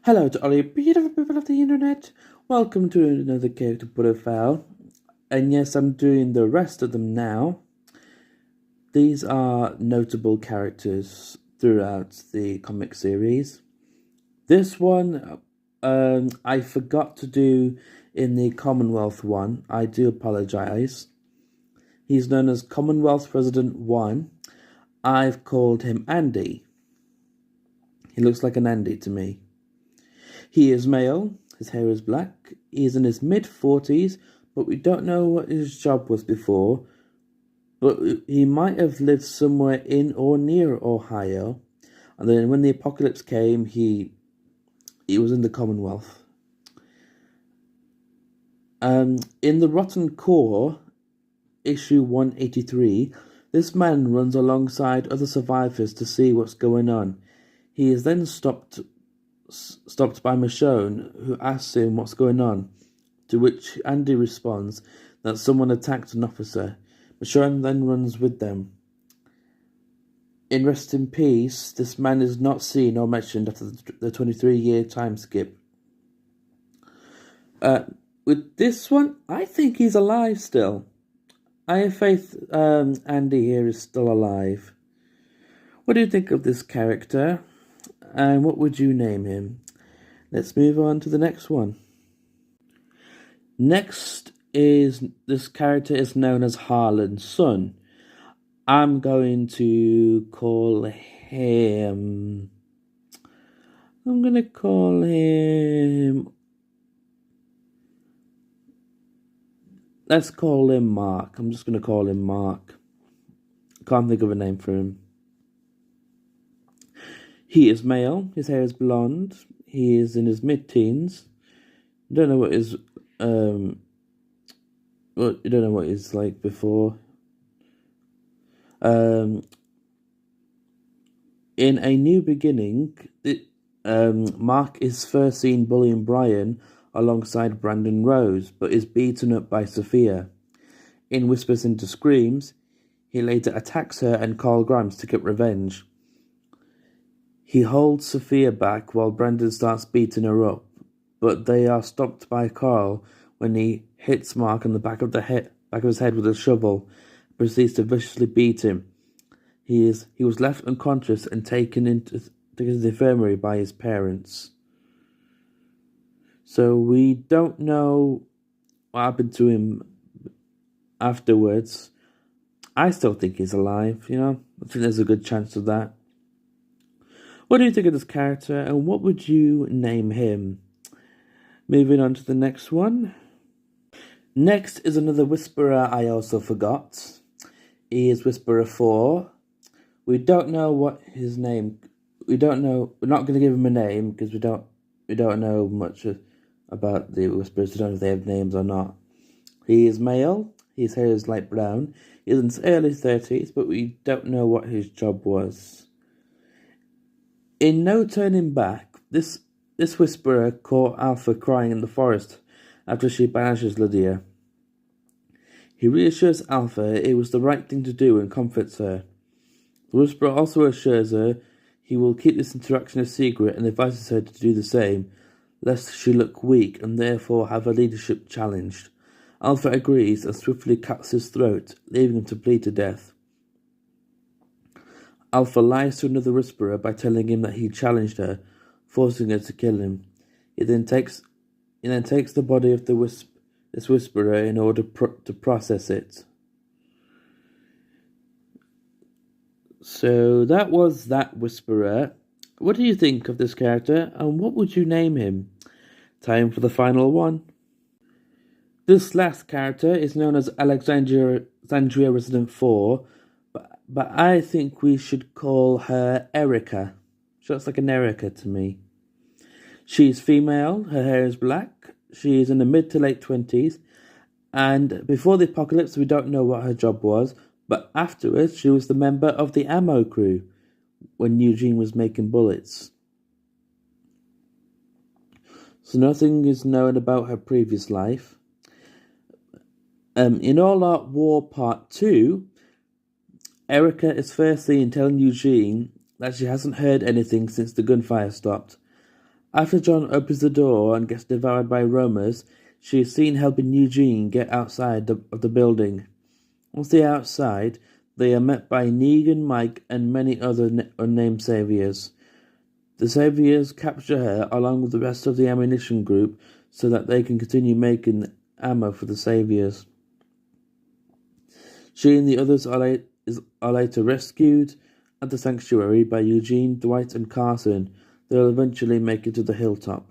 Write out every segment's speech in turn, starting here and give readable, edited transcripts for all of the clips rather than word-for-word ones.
Hello to all you beautiful people of the internet. Welcome to another character profile. And yes, I'm doing the rest of them now. These are notable characters throughout the comic series. This one, I forgot to do in the Commonwealth one. I do apologize. He's known as Commonwealth President 1. I've called him Andy. He looks like an Andy to me. He is male, his hair is black, he is in his mid-40s, but we don't know what his job was before, but he might have lived somewhere in or near Ohio, and then when the apocalypse came, he was in the Commonwealth. In the Rotten Core, issue 183, this man runs alongside other survivors to see what's going on. He is then stopped by Michonne, who asks him what's going on, to which Andy responds that someone attacked an officer. Michonne then runs with them. In Rest in Peace, this man is not seen or mentioned after the 23-year time skip. With this one, I think he's alive still. I have faith Andy here is still alive. What do you think of this character? And what would you name him? Let's move on to the next one. Next is, this character is known as Harlan's son. I'm going to call him... Let's call him Mark. I'm just going to call him Mark. Can't think of a name for him. He is male, his hair is blonde, he is in his mid-teens. You don't know what his like before. In A New Beginning, Mark is first seen bullying Brian alongside Brandon Rose, but is beaten up by Sophia. In Whispers into Screams, he later attacks her and Carl Grimes to get revenge. He holds Sophia back while Brandon starts beating her up, but they are stopped by Carl when he hits Mark on the back of his head with a shovel, and proceeds to viciously beat him. He was left unconscious and taken into the infirmary by his parents. So we don't know what happened to him afterwards. I still think he's alive, I think there's a good chance of that. What do you think of this character, and what would you name him? Moving on to the next one. Next is another Whisperer I also forgot. He is Whisperer 4. We don't know what his name... We're not going to give him a name, because we don't know much about the Whisperers. We don't know if they have names or not. He is male. His hair is light brown. He's in his early 30s, but we don't know what his job was. In No Turning Back, this Whisperer caught Alpha crying in the forest after she banishes Lydia. He reassures Alpha it was the right thing to do and comforts her. The Whisperer also assures her he will keep this interaction a secret and advises her to do the same, lest she look weak and therefore have her leadership challenged. Alpha agrees and swiftly cuts his throat, leaving him to bleed to death. Alpha lies to another Whisperer by telling him that he challenged her, forcing her to kill him. He then takes the body of this Whisperer in order to process it. So that was that Whisperer. What do you think of this character, and what would you name him? Time for the final one. This last character is known as Alexandria Resident 4, but I think we should call her Erica. She looks like an Erica to me. She's female, her hair is black, she is in the mid to late 20s, and before the apocalypse we don't know what her job was, but afterwards she was the member of the ammo crew when Eugene was making bullets. So nothing is known about her previous life. In All Out War Part 2, Erica is first seen telling Eugene that she hasn't heard anything since the gunfire stopped, After John opens the door and gets devoured by roamers, she is seen helping Eugene get outside of the building. Once they are outside, they are met by Negan, Mike, and many other unnamed saviors. The saviors capture her along with the rest of the ammunition group so that they can continue making ammo for the saviors. She and the others are later rescued at the sanctuary by Eugene, Dwight, and Carson. They'll eventually make it to the hilltop.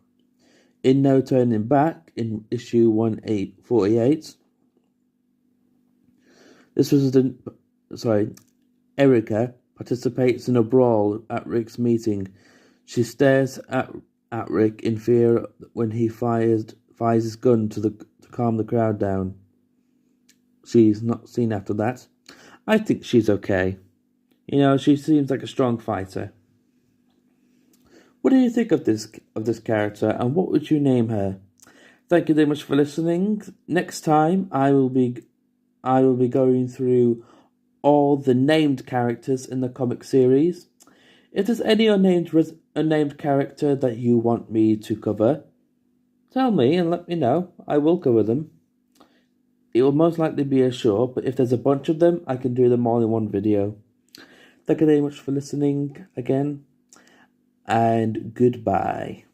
In No Turning Back, in issue 1848, Erica participates in a brawl at Rick's meeting. She stares at Rick in fear when he fires his gun to calm the crowd down. She's not seen after that. I think she's okay. She seems like a strong fighter. What do you think of this character, and what would you name her? Thank you very much for listening. Next time, I will be going through all the named characters in the comic series. If there's any unnamed character that you want me to cover, tell me and let me know. I will cover them. It will most likely be a short, but if there's a bunch of them, I can do them all in one video. Thank you very much for listening again, and goodbye.